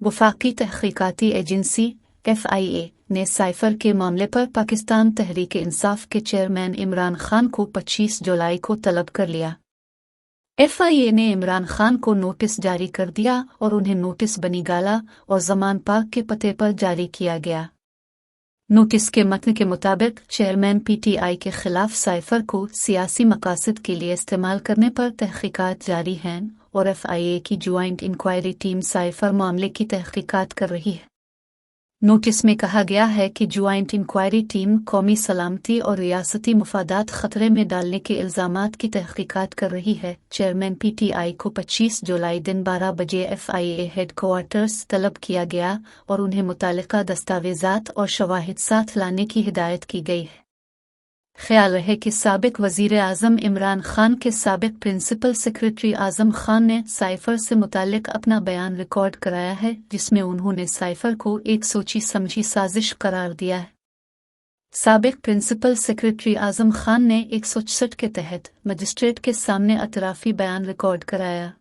वफाकी तहकीकाती agency FIA ने cipher के मामले पर पाकिस्तान तहरीक इंसाफ के चेयरमैन इमरान खान को 25 जुलाई को तलब कर लिया। FIA ने इमरान खान को नोटिस जारी कर दिया और उन्हें नोटिस बनी गाला और जमान पार्क के पते पर जारी किया गया। नोटिस के मतन के मुताबिक चेयरमैन PTI के खिलाफ साइफर को सियासी मकासद के लिए इस्तेमाल करने पर तहकीकात जारी हैं और FIA की ज्वाइंट इंक्वायरी टीम साइफर मामले की तहकीकात कर रही है। नोटिस में कहा गया है कि ज्वाइंट इंक्वायरी टीम कौमी सलामती और रियासती मुफादात खतरे में डालने के इल्जामात की तहकीकात कर रही है। चेयरमैन PTI को 25 जुलाई दिन 12 बजे FIA हेडक्वार्टर्स तलब किया गया और उन्हें मुतालिका दस्तावेजात और शवाहिद साथ लाने की हिदायत की गई है। ख्याल रहे कि साबिक वजीर आज़म इमरान खान के साबिक प्रिंसिपल सेक्रेटरी आज़म खान ने साइफर से मुतालिक अपना बयान रिकॉर्ड कराया है, जिसमें उन्होंने साइफर को एक सोची समझी साजिश करार दिया है। साबिक प्रिंसिपल सेक्रेटरी आज़म खान ने 164 के तहत मजिस्ट्रेट के सामने अतराफी बयान रिकॉर्ड कराया।